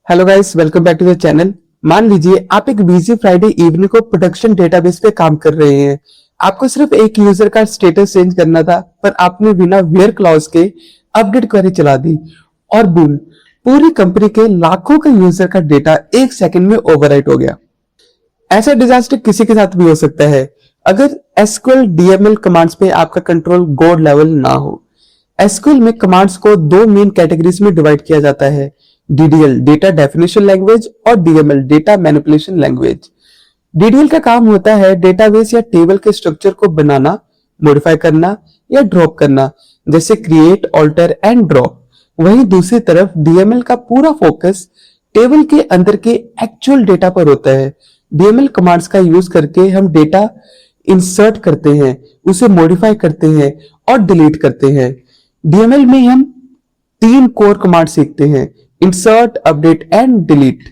Hello guys, welcome back to the channel. मान लीजिए आप एक बिजी फ्राइडे इवनिंग को प्रोडक्शन डेटाबेस पे काम कर रहे हैं। आपको सिर्फ एक यूजर का स्टेटस चेंज करना था, पर आपने बिना वेयर क्लॉज के अपडेट क्वेरी चला दी और बूम, पूरी कंपनी के लाखों का यूजर का डेटा एक सेकंड में ओवरराइट हो गया। ऐसा डिजास्टर किसी के साथ भी हो सकता है अगर एसक्यूएल डीएमएल कमांड्स पे आपका कंट्रोल गॉड लेवल ना हो। एसक्यूएल में कमांड्स को दो मेन कैटेगरीज में डिवाइड किया जाता है, डीडीएल डेटा डेफिनेशन लैंग्वेज और DML data manipulation language. DDL का काम होता है डेटाबेस या टेबल के स्ट्रक्चर को बनाना, मॉडिफाई करना या ड्रॉप करना, जैसे क्रिएट, ऑल्टर एंड ड्रॉप। वहीं दूसरी तरफ डीएमएल का पूरा फोकस टेबल के अंदर के एक्चुअल डेटा पर होता है। डीएमएल कमांड्स का यूज करके हम डेटा इंसर्ट करते हैं, उसे मॉडिफाई करते हैं और डिलीट करते हैं। डीएमएल में हम तीन कोर कमांड सीखते हैं, इंसर्ट, अपडेट एंड डिलीट।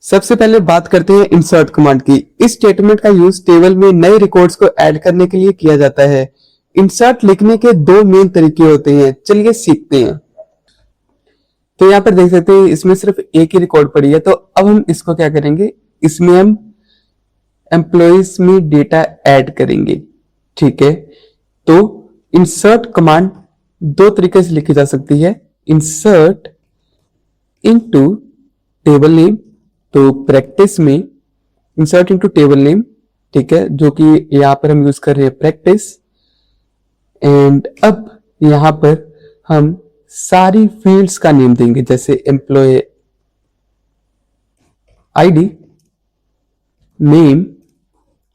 सबसे पहले बात करते हैं इंसर्ट कमांड की। इस स्टेटमेंट का यूज टेबल में नए रिकॉर्ड्स को ऐड करने के लिए किया जाता है। इंसर्ट लिखने के दो मेन तरीके होते हैं, चलिए सीखते हैं। तो यहाँ पर देख सकते हैं इसमें सिर्फ एक ही रिकॉर्ड पड़ी है, तो अब हम इसको क्या करेंगे, इसमें हम एम्प्लॉइज में डेटा ऐड करेंगे। ठीक है, तो इंसर्ट कमांड दो तरीके से लिखी जा सकती है, इंसर्ट इनटू टेबल नेम। तो प्रैक्टिस में इंसर्ट इनटू टेबल नेम, ठीक है, जो कि यहां पर हम यूज कर रहे हैं प्रैक्टिस। एंड अब यहां पर हम सारी फील्ड्स का नेम देंगे, जैसे employee ID, name,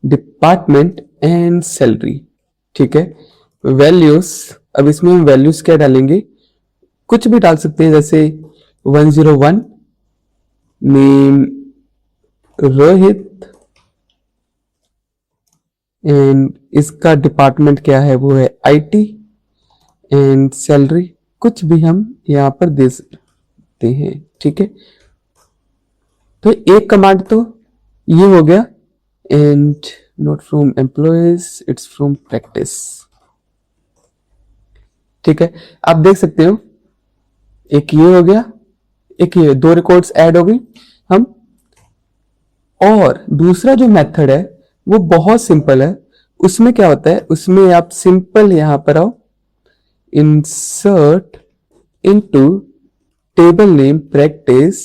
department and salary. ठीक है, वैल्यूज, अब इसमें हम वैल्यूज क्या डालेंगे, कुछ भी डाल सकते हैं, जैसे 101, नेम रोहित, एंड इसका डिपार्टमेंट क्या है, वो है आईटी, एंड सैलरी कुछ भी हम यहां पर दे सकते हैं। ठीक है, तो एक कमांड तो ये हो गया, and not from employees, it's from practice. ठीक है, आप देख सकते हो एक ये हो गया, एक ये, दो रिकॉर्ड्स ऐड हो गई हम। और दूसरा जो मेथड है वो बहुत सिंपल है। उसमें क्या होता है, उसमें आप सिंपल यहां पर आओ, insert into table name practice,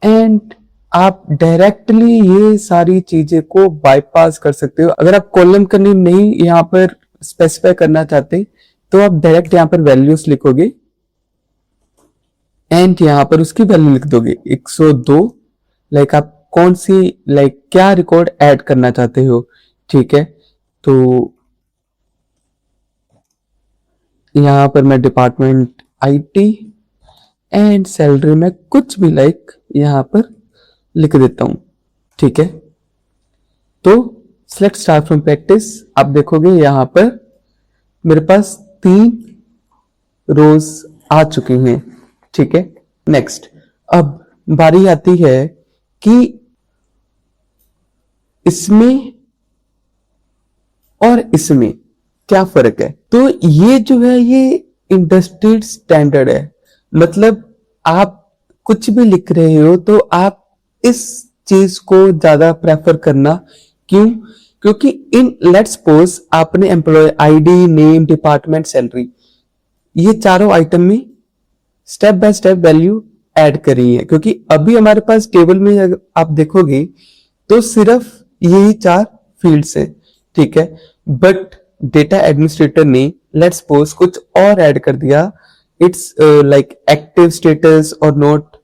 and आप डायरेक्टली ये सारी चीजें को बाईपास कर सकते हो। अगर आप कॉलम का नेम नहीं यहां पर स्पेसिफाई करना चाहते तो आप डायरेक्ट यहां पर वैल्यूज लिखोगे एंड यहां पर उसकी वैल्यू लिख दोगे 102। लाइक आप कौन सी, लाइक क्या रिकॉर्ड ऐड करना चाहते हो। ठीक है, तो यहां पर मैं डिपार्टमेंट आईटी एंड सैलरी में कुछ भी लाइक यहां पर लिख देता हूं। ठीक है, तो सेलेक्ट स्टार फ्रॉम प्रैक्टिस, आप देखोगे यहां पर मेरे पास 3 रोज आ चुकी हैं। ठीक है, नेक्स्ट, अब बारी आती है कि इसमें और इसमें क्या फर्क है। तो ये जो है ये इंडस्ट्री स्टैंडर्ड है, मतलब आप कुछ भी लिख रहे हो तो आप इस चीज को ज्यादा प्रेफर करना। क्यों? क्योंकि इन लेट्स सपोज आपने employee ID, name, department, salary, ये चारों आइटम में step by step value add करी है। क्योंकि अभी हमारे पास टेबल में अगर आप देखोगे तो सिर्फ यही 4 फील्ड्स हैं। ठीक है, बट डेटा एडमिनिस्ट्रेटर ने लेट्स सपोज कुछ और ऐड कर दिया, इट्स लाइक एक्टिव स्टेटस और नोट।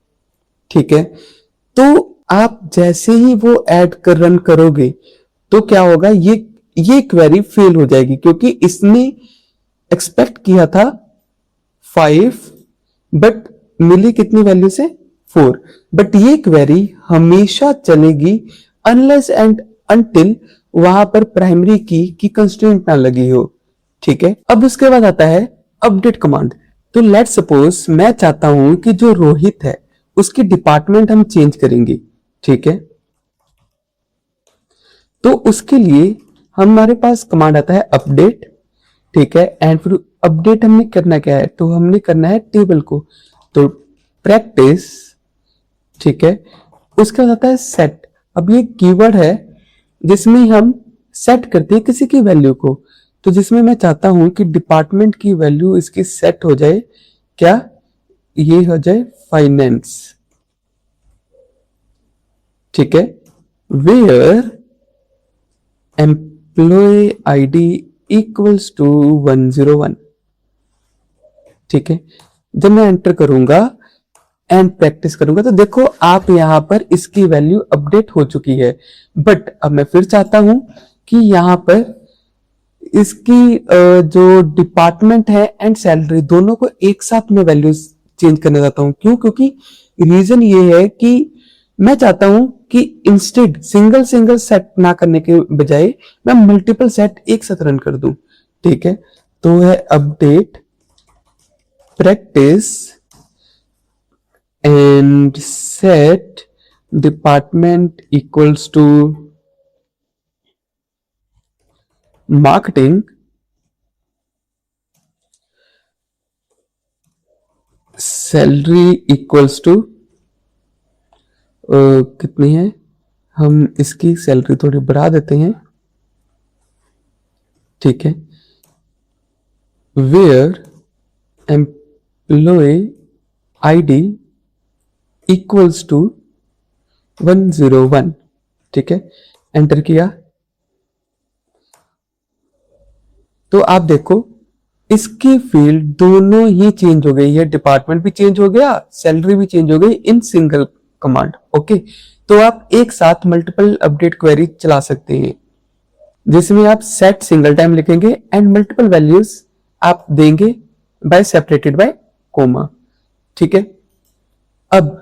ठीक है, तो आप जैसे ही वो ऐड कर रन करोगे तो क्या होगा, ये क्वेरी फेल हो जाएगी, क्योंकि इसने एक्सपेक्ट किया था 5 बट मिली कितनी वैल्यू से, 4। बट ये क्वेरी हमेशा चलेगी अनलेस एंड अनटिल वहां पर प्राइमरी की कंस्ट्रेंट ना लगी हो। ठीक है, अब उसके बाद आता है अपडेट कमांड। तो लेट्स सपोज मैं चाहता हूं कि जो रोहित है उसकी डिपार्टमेंट हम चेंज करेंगे। ठीक है, तो उसके लिए हमारे पास कमांड आता है अपडेट। ठीक है, एंड फिर अपडेट हमने करना क्या है, तो हमने करना है टेबल को। तो प्रैक्टिस ठीक है। उसके बाद आता है सेट। अब ये कीवर्ड है जिसमें हम सेट करते हैं किसी की वैल्यू को। तो जिसमें मैं चाहता हूं कि डिपार्टमेंट की वैल्यू इसकी सेट हो जाए, क्या, ये हो जाए फाइनेंस। ठीक है। Where employ ID equals to 101। ठीक है। जब मैं एंटर करूंगा एंड प्रैक्टिस करूंगा तो देखो आप यहां पर इसकी वैल्यू अपडेट हो चुकी है। बट अब मैं फिर चाहता हूं कि यहां पर इसकी जो डिपार्टमेंट है एंड सैलरी दोनों को एक साथ में वैल्यूज चेंज करना चाहता हूं। क्यों? क्योंकि रीजन ये है कि मैं चाहता हूं कि इंस्टेड सिंगल सिंगल सेट ना करने के बजाय मैं मल्टीपल सेट एक साथ रन कर दूं। ठीक है। तो है update practice and set department equals to marketing, salary equals to कितनी है, हम इसकी सैलरी थोड़ी बढ़ा देते हैं। ठीक है। Where employ ID equals to 101। ठीक है। एंटर किया तो आप देखो इसकी फील्ड दोनों ही चेंज हो गई है, डिपार्टमेंट भी चेंज हो गया, सैलरी भी चेंज हो गई इन सिंगल कमांड। ओके। तो आप एक साथ मल्टीपल अपडेट क्वेरी चला सकते हैं जिसमें आप सेट सिंगल टाइम लिखेंगे एंड मल्टीपल वैल्यूज आप देंगे बाय सेपरेटेड बाय कोमा। ठीक है। अब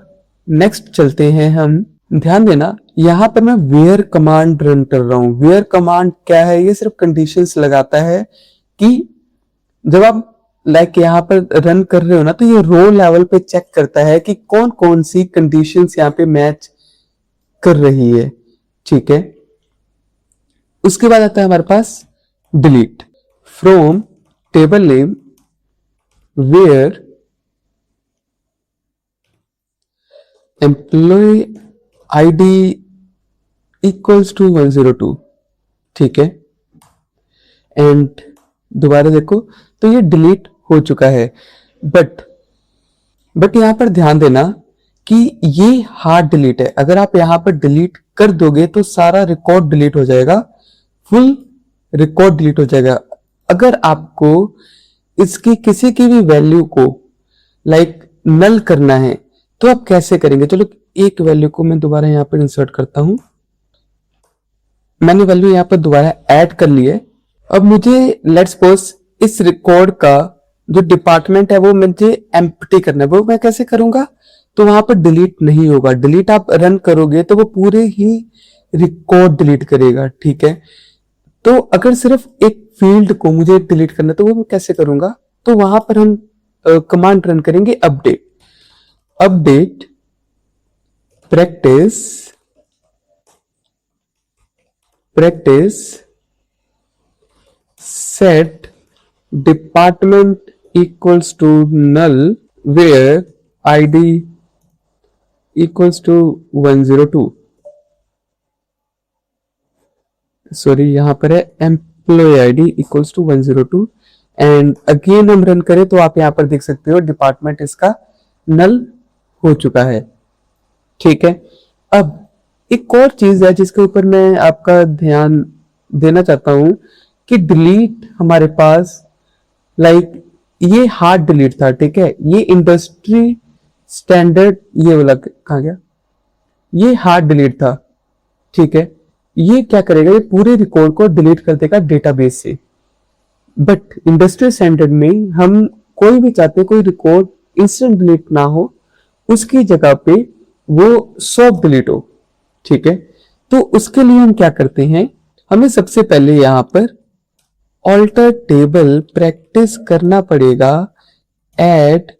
नेक्स्ट चलते हैं हम। ध्यान देना यहां पर मैं वेयर कमांड रन कर रहा हूं। वेयर कमांड क्या है? ये सिर्फ कंडीशंस लगाता है कि जब आप यहां पर रन कर रहे हो ना तो ये रो लेवल पे चेक करता है कि कौन कौन सी कंडीशंस यहां पे मैच कर रही है। ठीक है। उसके बाद आता है हमारे पास delete from table name where employ ID equals to 102। ठीक है। एंड दोबारा देखो तो ये डिलीट हो चुका है। बट यहां पर ध्यान देना कि ये हार्ड डिलीट है। अगर आप यहां पर डिलीट कर दोगे तो सारा रिकॉर्ड डिलीट हो जाएगा, फुल रिकॉर्ड डिलीट हो जाएगा। अगर आपको इसकी किसी की भी वैल्यू को नल करना है तो आप कैसे करेंगे? चलो एक वैल्यू को मैं दोबारा यहां पर इंसर्ट करता हूं। मैंने वैल्यू यहां पर दोबारा ऐड कर ली है। अब मुझे लेट्स सपोज इस रिकॉर्ड का जो डिपार्टमेंट है वो मुझे एम्प्टी करना है। वो मैं कैसे करूंगा? तो वहां पर डिलीट नहीं होगा। डिलीट आप रन करोगे तो वो पूरे ही रिकॉर्ड डिलीट करेगा। ठीक है। तो अगर सिर्फ एक फील्ड को मुझे डिलीट करना है तो वो मैं कैसे करूंगा? तो वहां पर हम कमांड रन करेंगे update practice set department equals to null where id equals to 102। Sorry यहां पर है employee ID equals to 102 and again हम रन करें तो आप यहां पर देख सकते हो डिपार्टमेंट इसका नल हो चुका है। ठीक है। अब एक और चीज है जिसके ऊपर मैं आपका ध्यान देना चाहता हूं कि डिलीट हमारे पास ये हार्ड डिलीट था। ठीक है। ये इंडस्ट्री स्टैंडर्ड ये वाला कहां गया? ये हार्ड डिलीट था। ठीक है। ये क्या करेगा? ये पूरे रिकॉर्ड को डिलीट कर देगा डेटाबेस से। बट इंडस्ट्री स्टैंडर्ड में हम कोई भी चाहते कोई रिकॉर्ड इंस्टेंट डिलीट ना हो, उसकी जगह पे वो सॉफ्ट डिलीट हो। ठीक है। तो उसके लिए हम क्या करते हैं, हमें सबसे पहले यहां पर ऑल्टर टेबल प्रैक्टिस करना पड़ेगा। ऐड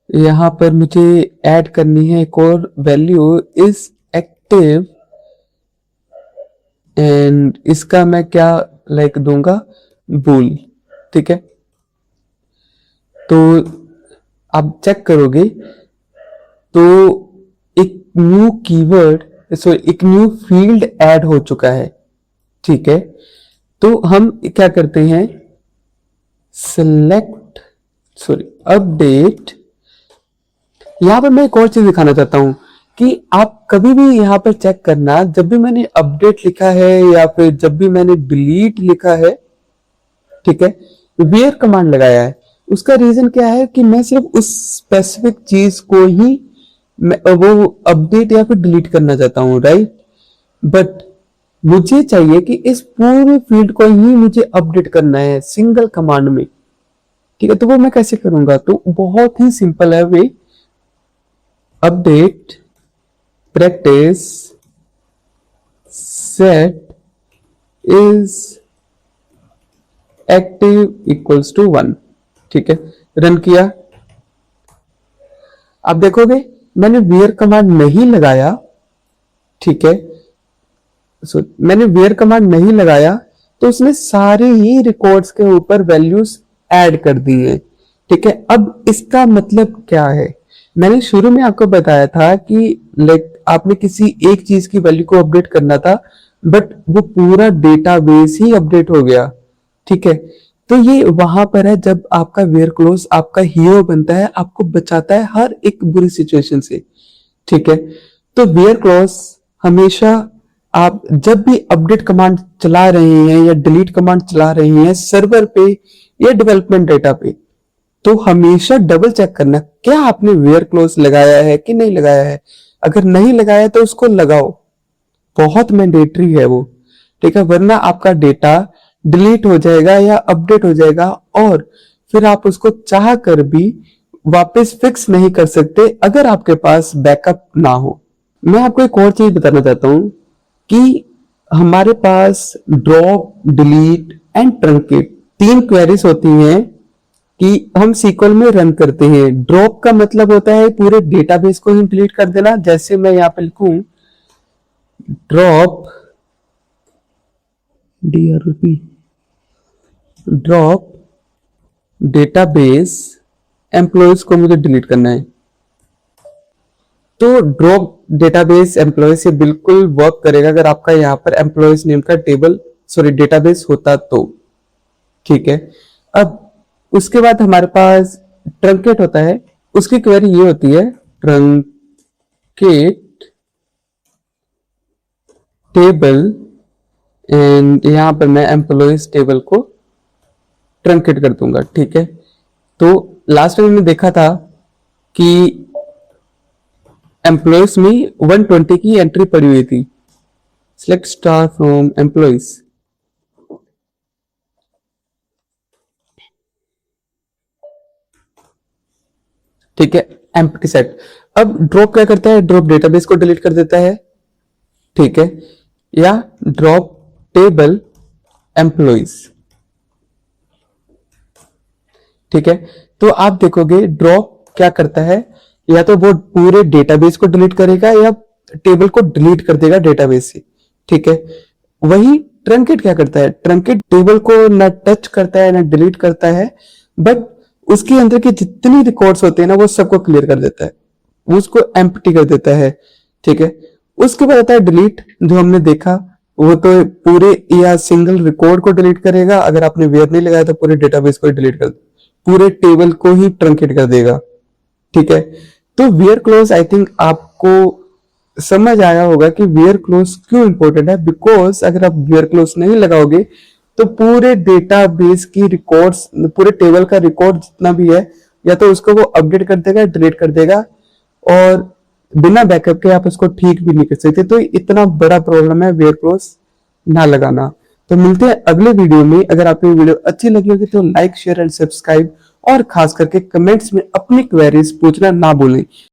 यहां पर मुझे ऐड करनी है एक और वैल्यू इज एक्टिव एंड इसका मैं क्या दूंगा? बूल। ठीक है। तो आप चेक करोगे तो एक न्यू कीवर्ड, एक न्यू फील्ड ऐड हो चुका है। ठीक है, तो हम क्या करते हैं, सिलेक्ट अपडेट। यहां पर मैं एक और चीज दिखाना चाहता हूं कि आप कभी भी यहां पर चेक करना, जब भी मैंने अपडेट लिखा है या फिर जब भी मैंने डिलीट लिखा है, ठीक है, वेयर कमांड लगाया है, उसका रीजन क्या है कि मैं सिर्फ उस स्पेसिफिक चीज को ही वो अपडेट या फिर डिलीट करना चाहता हूं, राइट। बट मुझे चाहिए कि इस पूरे फील्ड को ही मुझे अपडेट करना है सिंगल कमांड में। ठीक है, तो वो मैं कैसे करूंगा, तो बहुत ही सिंपल है way. Update practice set is active equals to 1। ठीक है, रन किया, आप देखोगे मैंने वेयर कमांड नहीं लगाया। ठीक है, मैंने वेयर कमांड नहीं लगाया तो उसने सारे ही रिकॉर्ड्स के ऊपर वैल्यूज ऐड कर दी है। ठीक है, अब इसका मतलब क्या है, मैंने शुरू में आपको बताया था कि लाइक आपने किसी एक चीज की वैल्यू को अपडेट करना था, बट वो पूरा डेटाबेस ही अपडेट हो गया। ठीक है, तो ये वहां पर है जब आपका वेयर क्लोज आपका हीरो बनता है, आपको बचाता है हर एक बुरी सिचुएशन से। ठीक है, तो वेयर क्लोज हमेशा आप जब भी अपडेट कमांड चला रहे हैं या डिलीट कमांड चला रहे हैं सर्वर पे या डेवलपमेंट डेटा पे, तो हमेशा डबल चेक करना क्या आपने वेयर क्लोज लगाया है कि नहीं लगाया है। अगर नहीं लगाया तो उसको लगाओ, बहुत मैंडेटरी है वो। ठीक है, वरना आपका डेटा डिलीट हो जाएगा या अपडेट हो जाएगा और फिर आप उसको चाह कर भी वापस फिक्स नहीं कर सकते अगर आपके पास बैकअप ना हो। मैं आपको एक और चीज बताना चाहता हूं कि हमारे पास drop, delete and truncate 3 queries होती हैं कि हम सीक्वल में रन करते हैं। ड्रॉप का मतलब होता है पूरे डेटाबेस को ही डिलीट कर देना, जैसे मैं यहां पे लिखूं ड्रॉप ड्रॉप डेटाबेस एम्प्लॉयज को मुझे डिलीट करना है, तो ड्रॉप डेटाबेस एम्प्लॉयज ये बिल्कुल वर्क करेगा अगर आपका यहाँ पर एम्प्लॉयज नेम का डेटाबेस होता तो। ठीक है, अब उसके बाद हमारे पास ट्रंकेट होता है, उसकी क्वेरी ये होती है ट्रंकेट टेबल, एंड यहां पर मैं एम्प्लॉयज टेबल को ट्रंकेट कर दूंगा। ठीक है, तो लास्ट टाइम हमने देखा था कि एम्प्लॉयज में 120 की एंट्री पड़ी हुई थी। सिलेक्ट स्टार फ्रॉम एम्प्लॉयज, ठीक है, एम्प्टी सेट। अब ड्रॉप क्या करता है, ड्रॉप डेटाबेस को डिलीट कर देता है। ठीक है, या ड्रॉप टेबल एम्प्लॉयज। ठीक है, तो आप देखोगे ड्रॉप क्या करता है, या तो वो पूरे डेटाबेस को डिलीट करेगा या टेबल को डिलीट कर देगा डेटाबेस से। ठीक है, वही ट्रंकेट क्या करता है, ट्रंकेट टेबल को ना टच करता है ना डिलीट करता है, बट उसके अंदर के जितनी रिकॉर्ड्स होते हैं ना वो सबको क्लियर कर देता है, उसको एम्प्टी कर देता है। ठीक है, उसके बाद आता है डिलीट, जो हमने देखा वो तो पूरे या सिंगल रिकॉर्ड को डिलीट करेगा, अगर आपने वेयर नहीं लगाया तो पूरे डेटाबेस को डिलीट कर, पूरे टेबल को ही ट्रंकेट कर देगा। ठीक है, तो वेयर क्लोज आई थिंक आपको समझ आया होगा कि वेयर क्लोज क्यों इंपॉर्टेंट है, बिकॉज अगर आप वेयर क्लोज नहीं लगाओगे तो पूरे डेटाबेस की रिकॉर्ड्स, पूरे टेबल का रिकॉर्ड जितना भी है, या तो उसको वो अपडेट कर देगा, डिलीट कर देगा, और बिना बैकअप के आप उसको ठीक भी नहीं कर सकते। तो इतना बड़ा प्रॉब्लम है वेयर क्लोज ना लगाना। तो मिलते हैं अगले वीडियो में। अगर आपको वीडियो अच्छी लगी होगी तो लाइक, शेयर एंड सब्सक्राइब, और खास करके कमेंट्स में अपनी क्वेरीज पूछना ना भूलें।